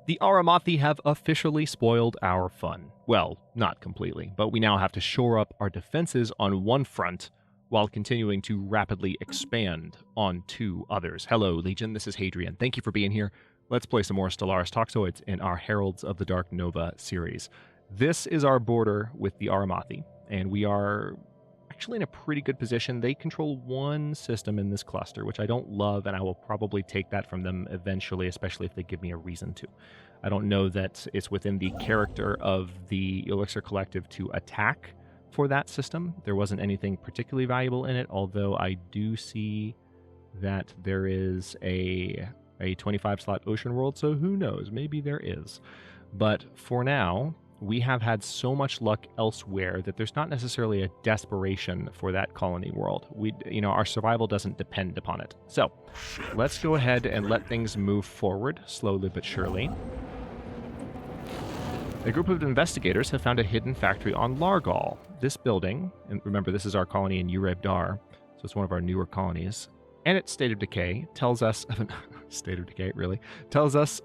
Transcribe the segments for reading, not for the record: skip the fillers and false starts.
The Aramathi have officially spoiled our fun. Well, not completely, but we now have to shore up our defenses on one front while continuing to rapidly expand on two others. Hello, Legion. This is Hadrian. Thank you for being here. Let's play some more Stellaris Toxoids in our Heralds of the Dark Nova series. This is our border with the Aramathi, and we are actually in a pretty good position. They control one system in this cluster, which I don't love, and I will probably take that from them eventually, especially if they give me a reason to. I don't know that it's within the character of the Ullyxr Collective to attack for that system. There wasn't anything particularly valuable in it, although I do see that there is a 25-slot ocean world, so who knows? Maybe there is. But for now, we have had so much luck elsewhere that there's not necessarily a desperation for that colony world. Our survival doesn't depend upon it. So let's go ahead and let things move forward slowly but surely. A group of investigators have found a hidden factory on Largal. This building, and remember this is our colony in Ureb Dar, so it's one of our newer colonies, and its state of decay tells us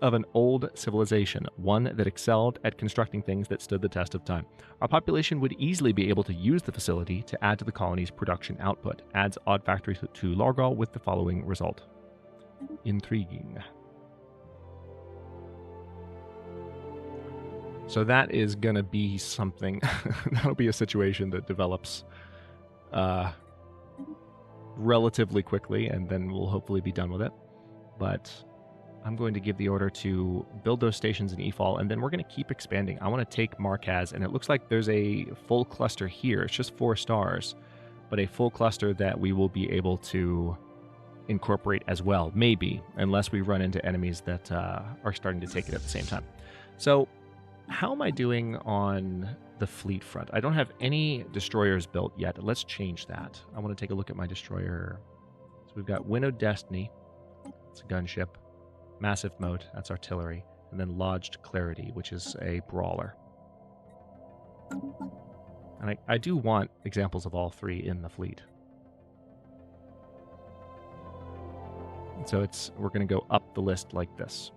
of an old civilization, one that excelled at constructing things that stood the test of time. Our population would easily be able to use the facility to add to the colony's production output. Adds odd factory to Largal with the following result. Intriguing. So that is going to be something. That'll be a situation that develops relatively quickly, and then we'll hopefully be done with it. But I'm going to give the order to build those stations in EFAL, and then we're going to keep expanding. I want to take Markaz, and it looks like there's a full cluster here. It's just 4 stars, but a full cluster that we will be able to incorporate as well, maybe, unless we run into enemies that are starting to take it at the same time. So how am I doing on the fleet front? I don't have any destroyers built yet. Let's change that. I want to take a look at my destroyer. So we've got Winnowed Destiny. It's a gunship. Massive Moat. That's artillery. And then Lodged Clarity, which is a brawler. And I do want examples of all 3 in the fleet. So we're going to go up the list like this.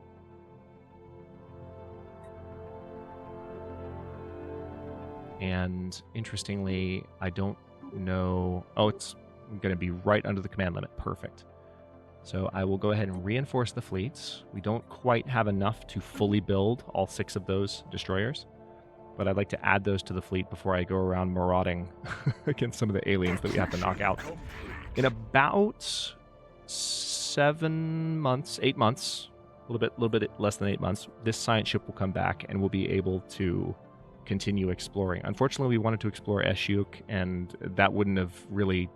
And interestingly, I don't know. Oh, it's going to be right under the command limit. Perfect. So I will go ahead and reinforce the fleets. We don't quite have enough to fully build all 6 of those destroyers, but I'd like to add those to the fleet before I go around marauding against some of the aliens that we have to knock out. In about 7 months, 8 months, a little bit less than 8 months, this science ship will come back and we'll be able to continue exploring. Unfortunately, we wanted to explore Eshuk, and that wouldn't have really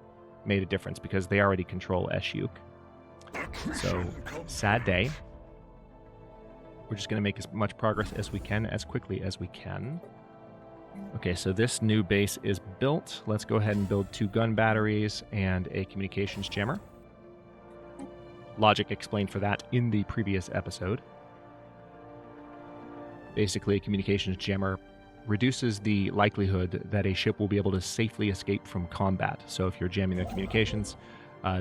made a difference because they already control Eshuk. So, sad day. We're just going to make as much progress as we can, as quickly as we can. Okay, so this new base is built. Let's go ahead and build 2 gun batteries and a communications jammer. Logic explained for that in the previous episode. Basically, a communications jammer reduces the likelihood that a ship will be able to safely escape from combat. So if you're jamming their communications,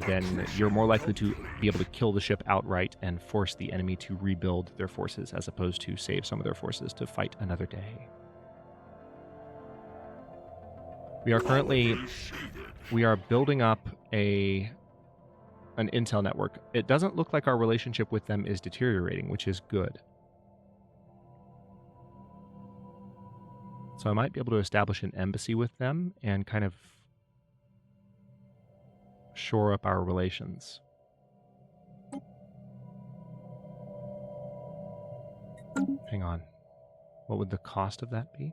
then you're more likely to be able to kill the ship outright and force the enemy to rebuild their forces, as opposed to save some of their forces to fight another day. We are building up an intel network. It doesn't look like our relationship with them is deteriorating, which is good. So I might be able to establish an embassy with them and kind of shore up our relations. Hang on. What would the cost of that be?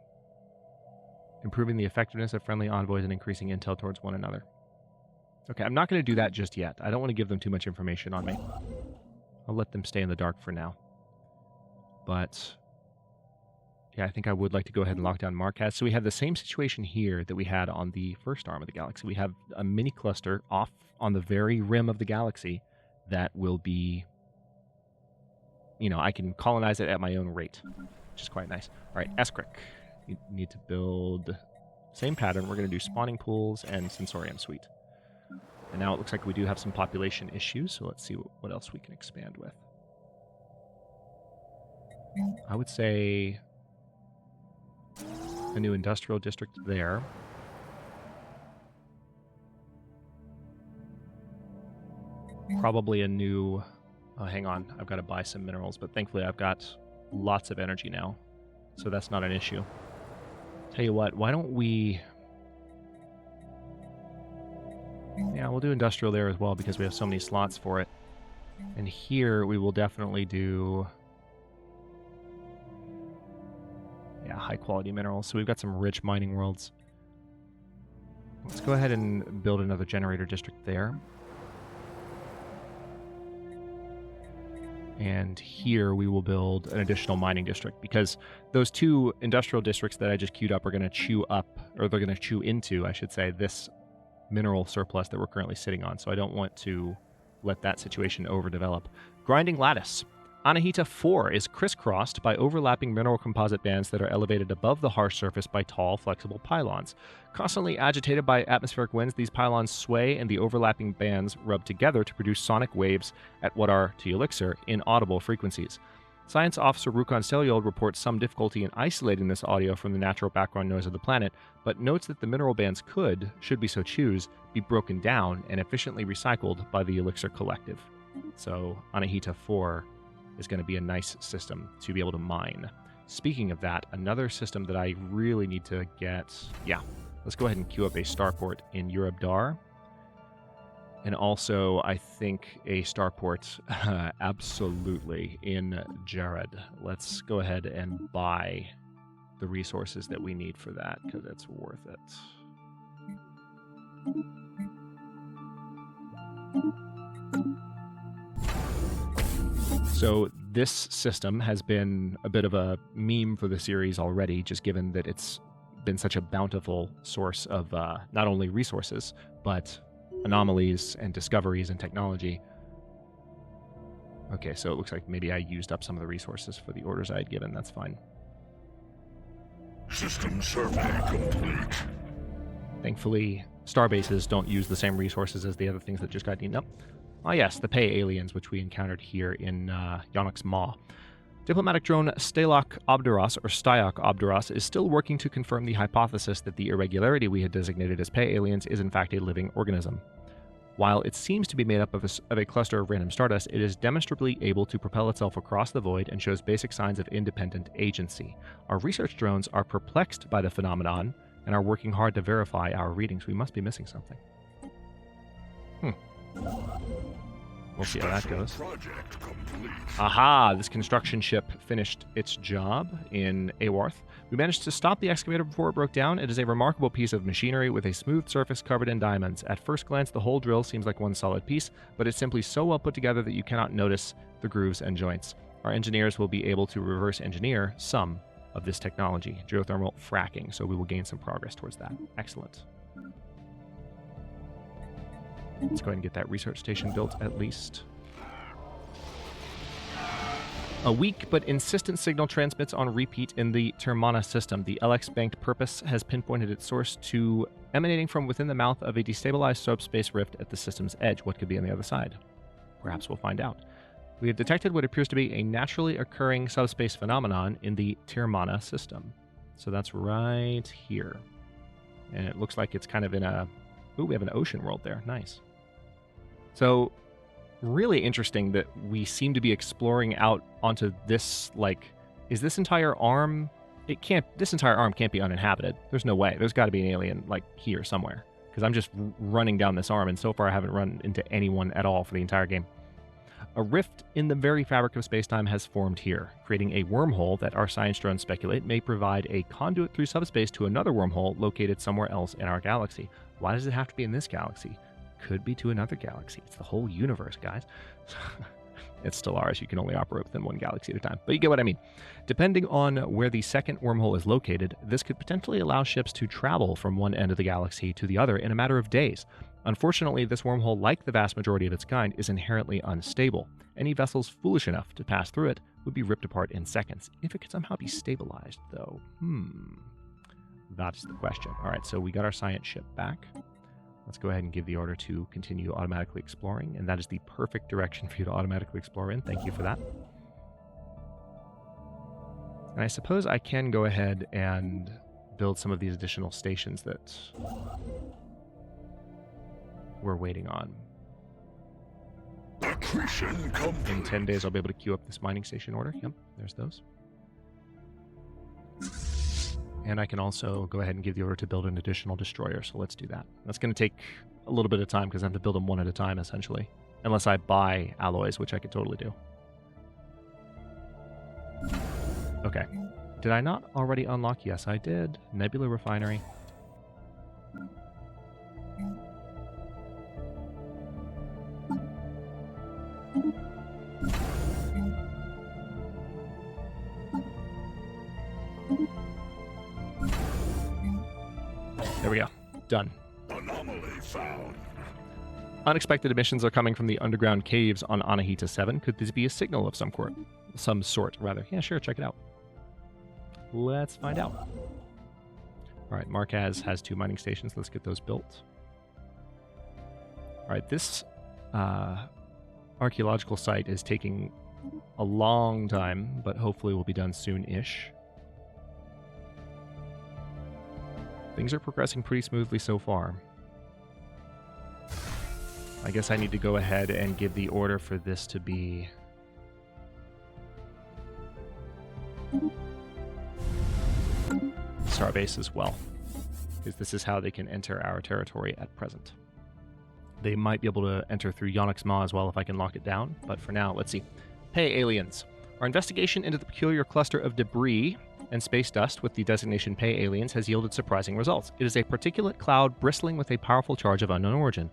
Improving the effectiveness of friendly envoys and increasing intel towards one another. Okay, I'm not going to do that just yet. I don't want to give them too much information on me. I'll let them stay in the dark for now. But yeah, I think I would like to go ahead and lock down Markaz. So we have the same situation here that we had on the first arm of the galaxy. We have a mini cluster off on the very rim of the galaxy that will be, I can colonize it at my own rate, which is quite nice. All right, Eskric. You need to build same pattern. We're going to do spawning pools and sensorium suite. And now it looks like we do have some population issues, so let's see what else we can expand with. I would say a new industrial district there. Probably a new... Oh, hang on. I've got to buy some minerals, but thankfully I've got lots of energy now, so that's not an issue. Tell you what, why don't we... Yeah, we'll do industrial there as well because we have so many slots for it. And here we will definitely do... Yeah, high-quality minerals. So we've got some rich mining worlds. Let's go ahead and build another generator district there. And here we will build an additional mining district because those two industrial districts that I just queued up are going to chew up, or they're going to chew into, I should say, this mineral surplus that we're currently sitting on. So I don't want to let that situation overdevelop. Grinding lattice. Anahita 4 is crisscrossed by overlapping mineral composite bands that are elevated above the harsh surface by tall, flexible pylons. Constantly agitated by atmospheric winds, these pylons sway and the overlapping bands rub together to produce sonic waves at what are, to Ullyxr, inaudible frequencies. Science Officer Rukon Selyold reports some difficulty in isolating this audio from the natural background noise of the planet, but notes that the mineral bands could, should we so choose, be broken down and efficiently recycled by the Ullyxr Collective. So Anahita 4 is going to be a nice system to be able to mine. Speaking of that, another system that I really need to get... Yeah, let's go ahead and queue up a starport in Urubdar. And also, I think a starport absolutely in Jared. Let's go ahead and buy the resources that we need for that, because it's worth it. So this system has been a bit of a meme for the series already, just given that it's been such a bountiful source of not only resources, but anomalies and discoveries and technology. Okay, so it looks like maybe I used up some of the resources for the orders I had given. That's fine. System survey complete. Thankfully, starbases don't use the same resources as the other things that just got eaten up. Ah yes, the Pei aliens, which we encountered here in Yonox Maw. Diplomatic drone Staylock Obduras, or Styok Obduras, is still working to confirm the hypothesis that the irregularity we had designated as Pei aliens is in fact a living organism. While it seems to be made up of a cluster of random stardust, it is demonstrably able to propel itself across the void and shows basic signs of independent agency. Our research drones are perplexed by the phenomenon and are working hard to verify our readings. We must be missing something. We'll see how that goes. Aha! This construction ship finished its job in Awarth. We managed to stop the excavator before it broke down. It is a remarkable piece of machinery with a smooth surface covered in diamonds. At first glance, the whole drill seems like one solid piece, but it's simply so well put together that you cannot notice the grooves and joints. Our engineers will be able to reverse engineer some of this technology, geothermal fracking, so we will gain some progress towards that. Excellent. Let's go ahead and get that research station built at least. A weak but insistent signal transmits on repeat in the Termana system. The LX banked purpose has pinpointed its source to emanating from within the mouth of a destabilized subspace rift at the system's edge. What could be on the other side? Perhaps we'll find out. We have detected what appears to be a naturally occurring subspace phenomenon in the Termana system. So that's right here. And it looks like it's kind of in a... Ooh, we have an ocean world there. Nice. So, really interesting that we seem to be exploring out onto this, like, is this entire arm... This entire arm can't be uninhabited. There's no way. There's got to be an alien, like, here somewhere. Because I'm just running down this arm, and so far I haven't run into anyone at all for the entire game. A rift in the very fabric of space-time has formed here, creating a wormhole that our science drones speculate may provide a conduit through subspace to another wormhole located somewhere else in our galaxy. Why does it have to be in this galaxy? Could be to another galaxy. It's the whole universe, guys. It's Stellaris. You can only operate within one galaxy at a time. But you get what I mean. Depending on where the second wormhole is located, this could potentially allow ships to travel from one end of the galaxy to the other in a matter of days. Unfortunately, this wormhole, like the vast majority of its kind, is inherently unstable. Any vessels foolish enough to pass through it would be ripped apart in seconds. If it could somehow be stabilized, though. That's the question. All right, so we got our science ship back. Let's go ahead and give the order to continue automatically exploring, and that is the perfect direction for you to automatically explore in. Thank you for that. And I suppose I can go ahead and build some of these additional stations that we're waiting on. In 10 days, I'll be able to queue up this mining station order. Yep, there's those. And I can also go ahead and give the order to build an additional destroyer, so let's do that. That's going to take a little bit of time because I have to build them one at a time, essentially. Unless I buy alloys, which I could totally do. Okay. Did I not already unlock? Yes, I did. Nebula Refinery. There we go. Done. Anomaly found. Unexpected emissions are coming from the underground caves on Anahita 7. Could this be a signal of some sort, rather? Yeah, sure, check it out. Let's find out. All right, Marquez has 2 mining stations. Let's get those built. All right, this archaeological site is taking a long time, but hopefully will be done soon-ish. Things are progressing pretty smoothly so far. I guess I need to go ahead and give the order for this to be... Starbase as well, because this is how they can enter our territory at present. They might be able to enter through Yonix Ma as well if I can lock it down, but for now, let's see. Hey, aliens. Our investigation into the peculiar cluster of debris and space dust with the designation Pay Aliens has yielded surprising results. It is a particulate cloud bristling with a powerful charge of unknown origin.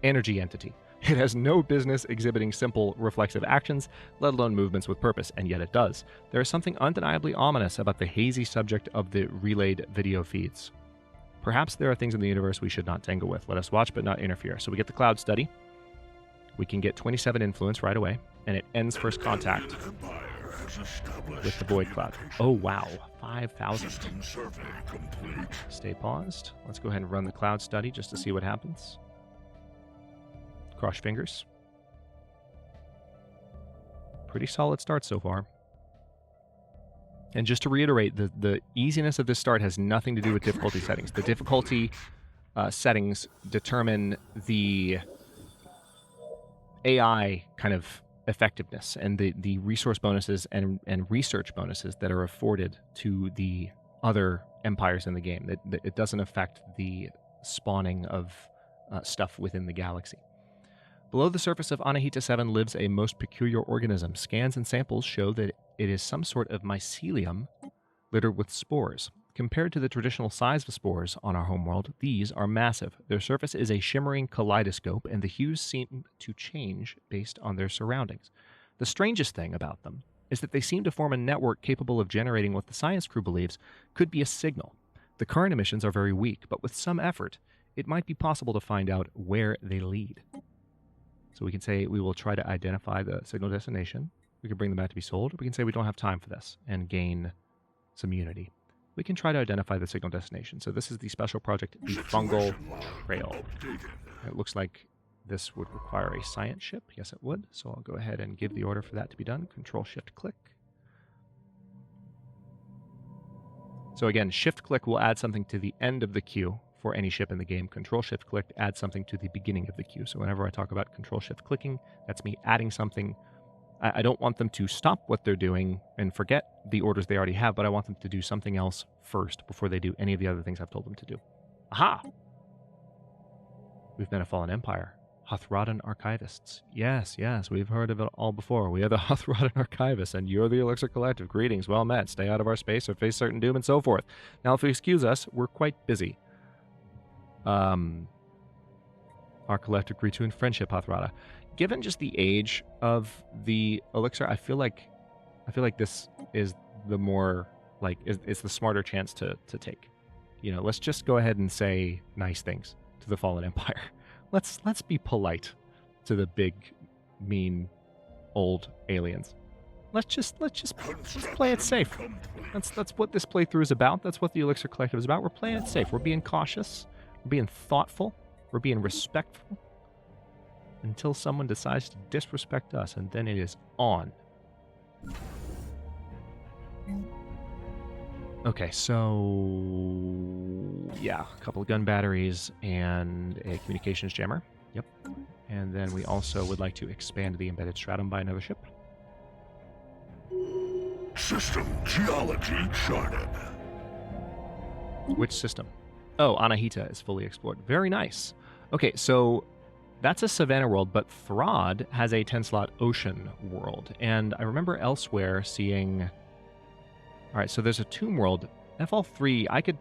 Energy entity. It has no business exhibiting simple reflexive actions, let alone movements with purpose, and yet it does. There is something undeniably ominous about the hazy subject of the relayed video feeds. Perhaps there are things in the universe we should not tangle with. Let us watch but not interfere. So we get the cloud study. We can get 27 influence right away, and it ends first contact with the void cloud. Oh wow, 5,000. Stay paused. Let's go ahead and run the cloud study just to see what happens. Cross fingers. Pretty solid start so far. And just to reiterate, the easiness of this start has nothing to do with difficulty settings. The difficulty settings determine the AI kind of effectiveness and the resource bonuses and research bonuses that are afforded to the other empires in the game. It doesn't affect the spawning of stuff within the galaxy. Below the surface of Anahita 7 lives a most peculiar organism. Scans and samples show that it is some sort of mycelium littered with spores. Compared to the traditional size of spores on our homeworld, these are massive. Their surface is a shimmering kaleidoscope, and the hues seem to change based on their surroundings. The strangest thing about them is that they seem to form a network capable of generating what the science crew believes could be a signal. The current emissions are very weak, but with some effort, it might be possible to find out where they lead. So we can say we will try to identify the signal destination. We can bring them back to be sold. Or we can say we don't have time for this and gain some unity. We can try to identify the signal destination. So this is the special project, the Fungal Trail. It looks like this would require a science ship. Yes, it would. So I'll go ahead and give the order for that to be done. Control-Shift-Click. So again, Shift-Click will add something to the end of the queue for any ship in the game. Control-Shift-Click adds something to the beginning of the queue. So whenever I talk about Control-Shift-Clicking, that's me adding something. I don't want them to stop what they're doing and forget the orders they already have, but I want them to do something else first before they do any of the other things I've told them to do. Aha! We've been a fallen empire. Hothrodan Archivists. Yes, we've heard of it all before. We are the Hothrodan Archivists, and you're the Ullyxr Collective. Greetings, well met. Stay out of our space or face certain doom and so forth. Now, if you excuse us, we're quite busy. Our collective agree to in friendship, Hothrada. Given just the age of the Ullyxr, I feel like this is the more is the smarter chance to take. You know, let's just go ahead and say nice things to the fallen empire. Let's be polite to the big, mean, old aliens. Let's just play it safe. That's what this playthrough is about. That's what the Ullyxr Collective is about. We're playing it safe. We're being cautious. We're being thoughtful. We're being respectful. Until someone decides to disrespect us, and then it is on. Okay, so yeah, a couple of gun batteries and a communications jammer. Yep. And then we also would like to expand the embedded stratum by another ship. System geology charted. Which system? Oh, Anahita is fully explored. Very nice. Okay, so that's a Savannah world, but Throd has a 10-slot ocean world. And I remember elsewhere seeing... All right, so there's a tomb world. FL3, I could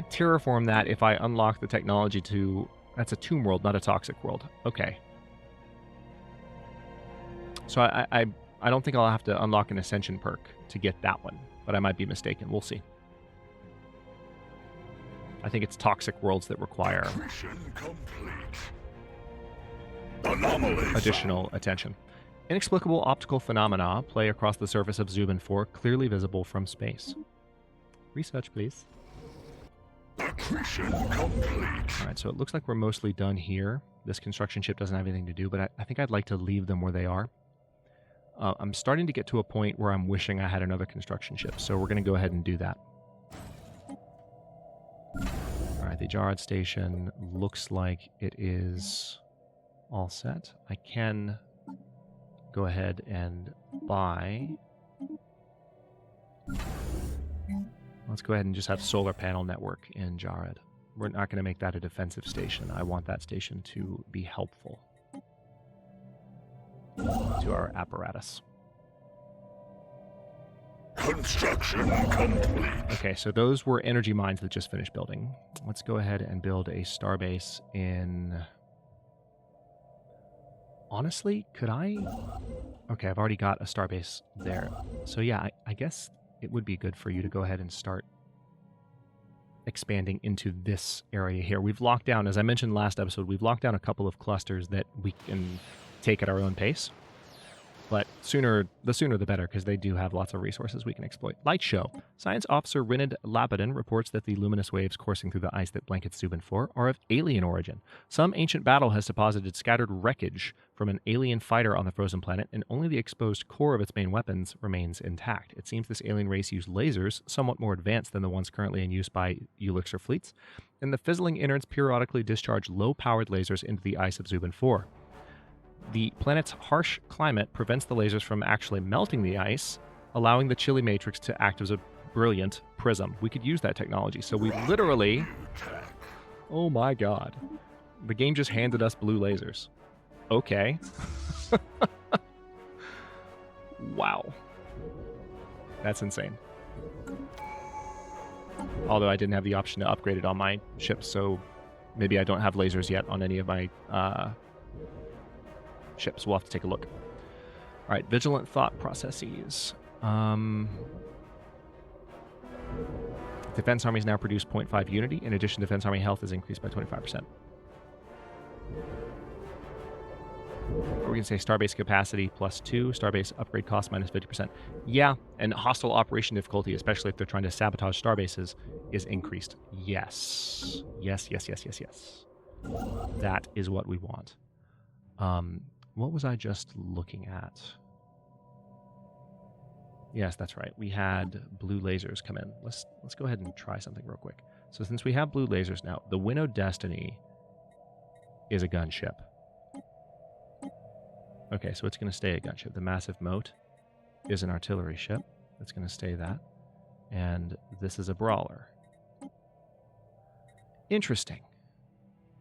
terraform that if I unlock the technology to... That's a tomb world, not a toxic world. Okay. So I don't think I'll have to unlock an Ascension perk to get that one, but I might be mistaken. We'll see. I think it's toxic worlds that require additional attention. Inexplicable optical phenomena play across the surface of Zubin 4, clearly visible from space. Research, please. Alright, so it looks like we're mostly done here. This construction ship doesn't have anything to do, but I think I'd like to leave them where they are. I'm starting to get to a point where I'm wishing I had another construction ship, so we're going to go ahead and do that. Alright, the Jarrad station looks like it is all set. I can go ahead and buy... Let's go ahead and just have solar panel network in Jarrad. We're not going to make that a defensive station. I want that station to be helpful to our apparatus. Construction complete. Okay, so those were energy mines that just finished building. Let's go ahead and build a starbase in... Honestly, could I... Okay, I've already got a starbase there. So yeah, I guess it would be good for you to go ahead and start expanding into this area here. We've locked down, as I mentioned last episode, we've locked down a couple of clusters that we can take at our own pace. But the sooner the better, because they do have lots of resources we can exploit. Light show. Science officer Rinid Labadin reports that the luminous waves coursing through the ice that blankets Zubin 4 are of alien origin. Some ancient battle has deposited scattered wreckage from an alien fighter on the frozen planet, and only the exposed core of its main weapons remains intact. It seems this alien race used lasers, somewhat more advanced than the ones currently in use by Ullyxr fleets, and the fizzling innards periodically discharge low-powered lasers into the ice of Zubin 4. The planet's harsh climate prevents the lasers from actually melting the ice, allowing the chilly matrix to act as a brilliant prism. We could use that technology. So we literally... Oh my god. The game just handed us blue lasers. Okay. Wow. That's insane. Although I didn't have the option to upgrade it on my ship, so maybe I don't have lasers yet on any of my... ships. We'll have to take a look. All right, vigilant thought processes. Defense armies now produce 0.5 unity. In addition, defense army health is increased by 25%. Or we can say starbase capacity +2, starbase upgrade cost -50%. Yeah, and hostile operation difficulty, especially if they're trying to sabotage starbases, is increased. Yes. Yes, yes, yes, yes, yes. That is what we want. What was I just looking at? Yes, that's right. We had blue lasers come in. Let's go ahead and try something real quick. So since we have blue lasers now, the Winnowed Destiny is a gunship. Okay, so it's going to stay a gunship. The Massive Moat is an artillery ship. It's going to stay that. And this is a brawler. Interesting.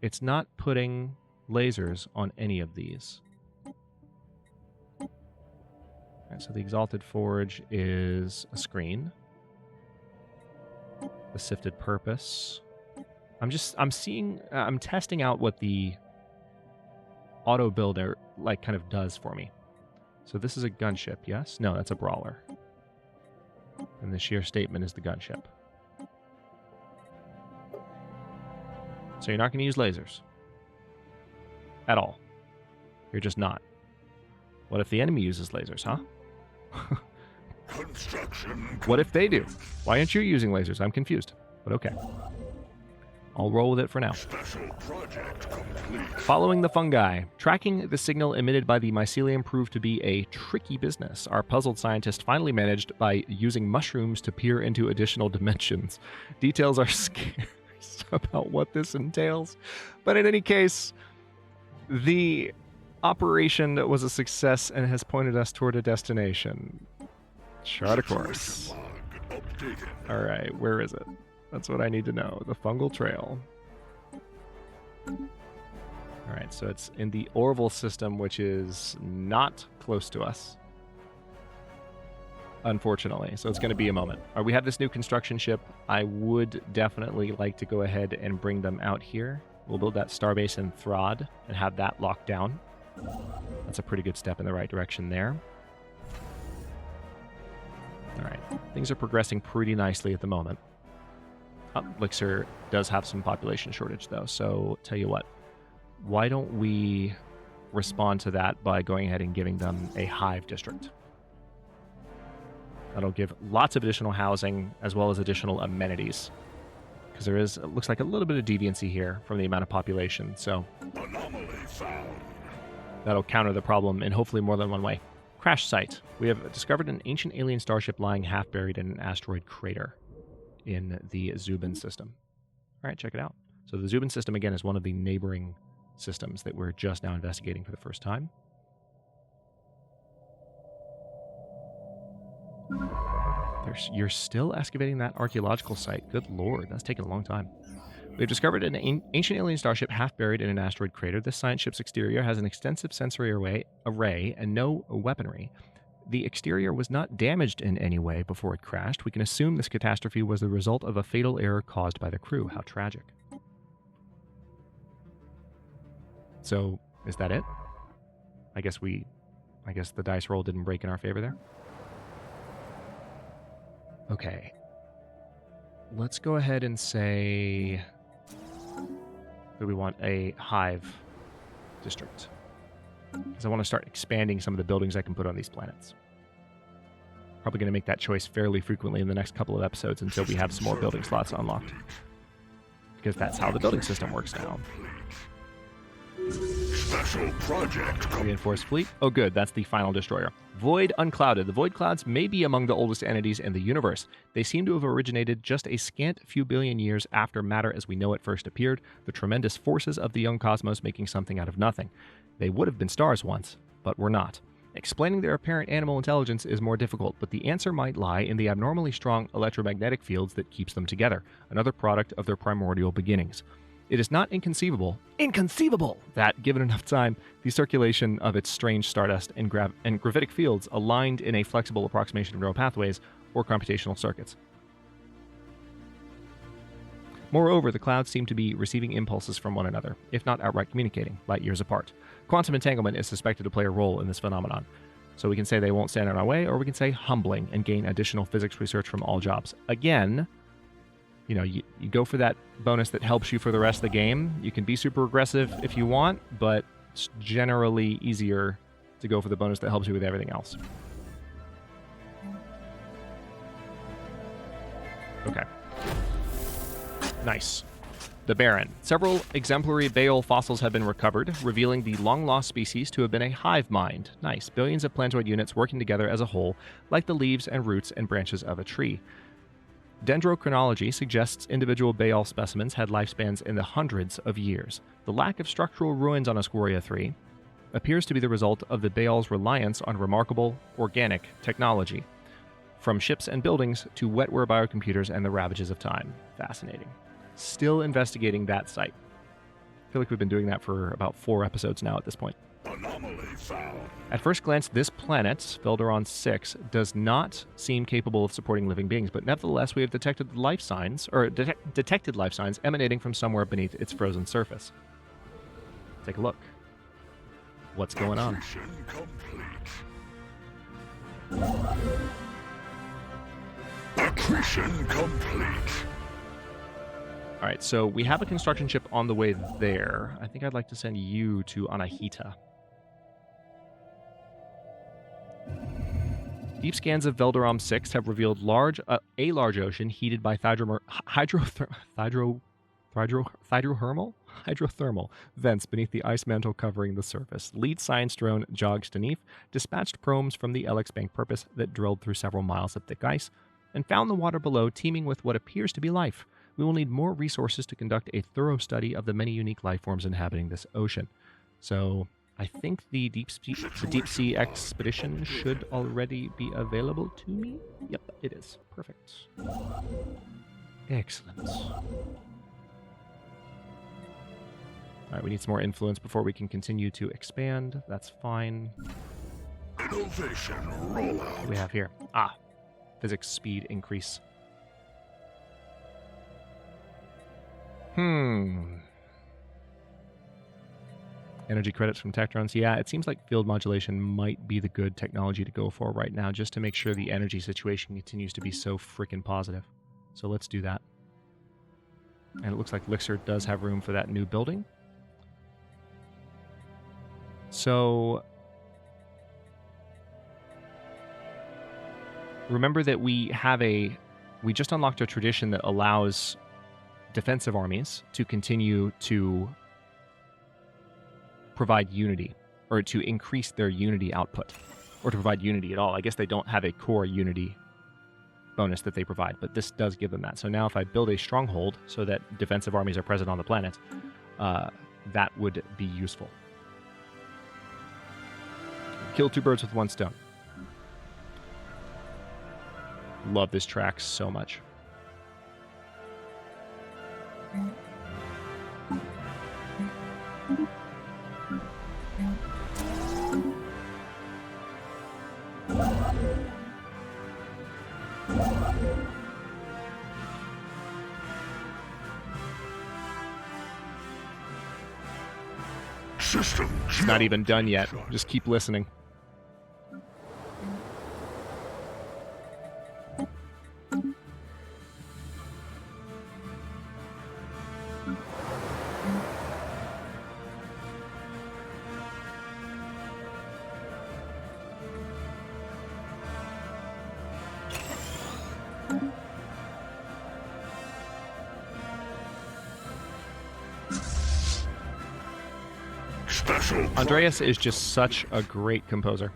It's not putting lasers on any of these. Right, so the Exalted Forge is a screen. The Sifted Purpose. I'm testing out what the auto builder kind of does for me. So this is a gunship, yes? No, that's a brawler. And the sheer statement is the gunship. So you're not going to use lasers. At all. You're just not. What if the enemy uses lasers, huh? What if they do? Why aren't you using lasers? I'm confused, but okay. I'll roll with it for now. Special project complete. Following the fungi, tracking the signal emitted by the mycelium proved to be a tricky business. Our puzzled scientist finally managed by using mushrooms to peer into additional dimensions. Details are scarce about what this entails, but in any case, the operation was a success and has pointed us toward a destination. Chart a course. All right, where is it? That's what I need to know. The fungal trail. All right, so it's in the Orville system, which is not close to us, unfortunately. So it's going to be a moment. We have this new construction ship. I would definitely like to go ahead and bring them out here. We'll build that starbase in Throd and have that locked down. That's a pretty good step in the right direction there. All right, things are progressing pretty nicely at the moment. Ullyxr does have some population shortage, though, so tell you what. Why don't we respond to that by going ahead and giving them a hive district? That'll give lots of additional housing as well as additional amenities. Because there is, it looks like a little bit of deviancy here from the amount of population, so Anomaly found. that'll counter the problem in hopefully more than one way. Crash site. We have discovered an ancient alien starship lying half buried in an asteroid crater in the Zubin system. All right, check it out. So the Zubin system, again, is one of the neighboring systems that we're just now investigating for the first time. You're still excavating that archaeological site. Good lord, that's taken a long time. We've discovered an ancient alien starship half buried in an asteroid crater. This science ship's exterior has an extensive sensory array and no weaponry. The exterior was not damaged in any way before it crashed. We can assume this catastrophe was the result of a fatal error caused by the crew. How tragic. So, is that it? I guess the dice roll didn't break in our favor there. Okay. Let's go ahead and say that we want a hive district. Because I want to start expanding some of the buildings I can put on these planets. Probably going to make that choice fairly frequently in the next couple of episodes until we have some more building slots unlocked. Because that's how the building system works now. Special project. Reinforced fleet. Oh good, that's the final destroyer. Void unclouded. The void clouds may be among the oldest entities in the universe. They seem to have originated just a scant few billion years after matter as we know it first appeared, the tremendous forces of the young cosmos making something out of nothing. They would have been stars once, but were not. Explaining their apparent animal intelligence is more difficult, but the answer might lie in the abnormally strong electromagnetic fields that keeps them together, another product of their primordial beginnings. It is not inconceivable, that, given enough time, the circulation of its strange stardust and gravitic fields aligned in a flexible approximation of neural pathways or computational circuits. Moreover, the clouds seem to be receiving impulses from one another, if not outright communicating, light years apart. Quantum entanglement is suspected to play a role in this phenomenon. So we can say they won't stand in our way, or we can say humbling and gain additional physics research from all jobs. Again, you go for that bonus that helps you for the rest of the game. You can be super aggressive if you want, but it's generally easier to go for the bonus that helps you with everything else. Okay. Nice. The Baron. Several exemplary Baal fossils have been recovered, revealing the long-lost species to have been a hive mind. Nice. Billions of plantoid units working together as a whole, like the leaves and roots and branches of a tree. Dendrochronology suggests individual Baal specimens had lifespans in the hundreds of years. The lack of structural ruins on Ascoria 3 appears to be the result of the Baal's reliance on remarkable organic technology, from ships and buildings to wetware biocomputers and the ravages of time. Fascinating. Still investigating that site. I feel like we've been doing that for about 4 episodes now at this point. Anomaly found. At first glance, this planet, Velderon 6, does not seem capable of supporting living beings, but nevertheless we have detected life signs emanating from somewhere beneath its frozen surface. Take a look. What's going on? Accretion complete. All right, so we have a construction ship on the way there. I think I'd like to send you to Anahita. Deep scans of Velderon 6 have revealed a large ocean heated by hydrothermal hydrothermal vents beneath the ice mantle covering the surface. Lead science drone jogs Denif dispatched probes from the LX Bank Purpose that drilled through several miles of thick ice and found the water below teeming with what appears to be life. We will need more resources to conduct a thorough study of the many unique life forms inhabiting this ocean. So I think the deep sea expedition should already be available to me. Yep, it is. Perfect. Excellent. All right, we need some more influence before we can continue to expand. That's fine. Innovation What do rollout. we have here? Physics speed increase. Energy credits from tech drones. Yeah, it seems like field modulation might be the good technology to go for right now, just to make sure the energy situation continues to be so freaking positive. So let's do that. And it looks like Ullyxr does have room for that new building. So remember that we just unlocked a tradition that allows defensive armies to continue to provide unity, or to increase their unity output, or to provide unity at all. I guess they don't have a core unity bonus that they provide, but this does give them that. So now if I build a stronghold so that defensive armies are present on the planet, that would be useful. Kill two birds with one stone. Love this track so much. System. It's not even done yet. Just keep listening. Andreas is just such a great composer.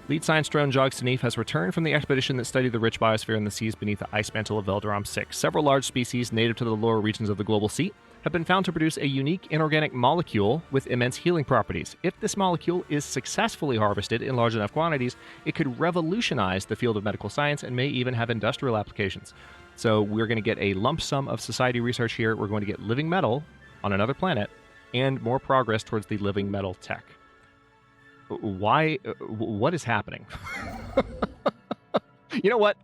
Lead science drone Jogs Denif has returned from the expedition that studied the rich biosphere in the seas beneath the ice mantle of Velderam 6. Several large species native to the lower regions of the global sea have been found to produce a unique inorganic molecule with immense healing properties. If this molecule is successfully harvested in large enough quantities, it could revolutionize the field of medical science and may even have industrial applications. So we're going to get a lump sum of society research here. We're going to get living metal on another planet and more progress towards the living metal tech. Why? What is happening? You know what?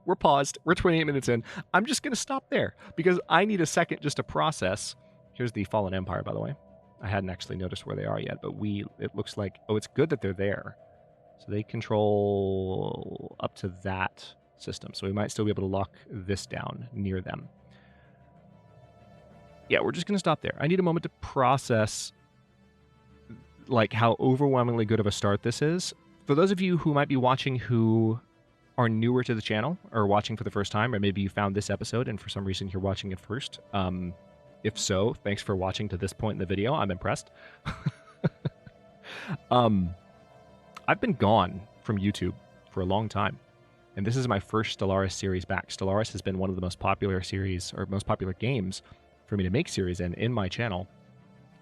We're paused. We're 28 minutes in. I'm just going to stop there because I need a second just to process. Here's the Fallen Empire, by the way. I hadn't actually noticed where they are yet, but it looks like, oh, it's good that they're there. So they control up to that system. So we might still be able to lock this down near them. Yeah, we're just going to stop there. I need a moment to process like how overwhelmingly good of a start this is. For those of you who might be watching who are newer to the channel or watching for the first time, or maybe you found this episode and for some reason you're watching it first, if so, thanks for watching to this point in the video. I'm impressed. I've been gone from YouTube for a long time, and this is my first Stellaris series back. Stellaris has been one of the most popular series or most popular games for me to make series in my channel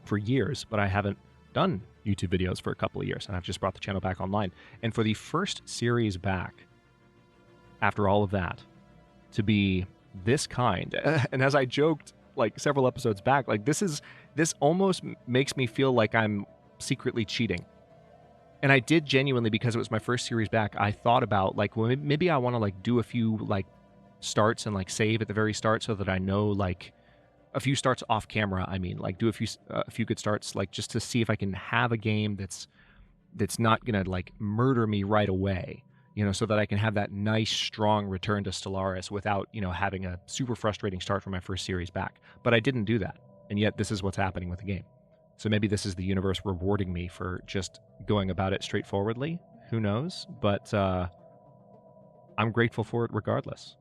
for years, but I haven't done YouTube videos for a couple of years, and I've just brought the channel back online. And for the first series back, after all of that, to be this kind, and as I joked like several episodes back, like this almost makes me feel like I'm secretly cheating. And I did genuinely, because it was my first series back, I thought about like, well, maybe I want to like do a few like starts and like save at the very start so that I know like a few starts off camera. I mean, like do a few good starts, like just to see if I can have a game that's not gonna like murder me right away, you know, so that I can have that nice strong return to Stellaris without, you know, having a super frustrating start from my first series back. But I didn't do that, and yet this is what's happening with the game. So maybe this is the universe rewarding me for just going about it straightforwardly. Who knows? But I'm grateful for it regardless.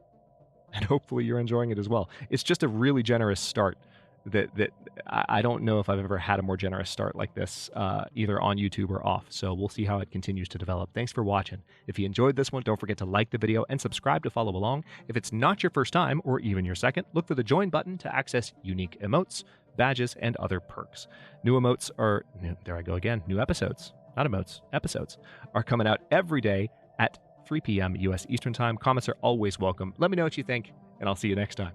And hopefully you're enjoying it as well. It's just a really generous start that I don't know if I've ever had a more generous start like this, either on YouTube or off. So we'll see how it continues to develop. Thanks for watching. If you enjoyed this one, don't forget to like the video and subscribe to follow along. If it's not your first time or even your second, look for the join button to access unique emotes, badges, and other perks. New emotes are, there I go again, new episodes, not emotes, episodes, are coming out every day at 3 p.m. U.S. Eastern Time. Comments are always welcome. Let me know what you think, and I'll see you next time.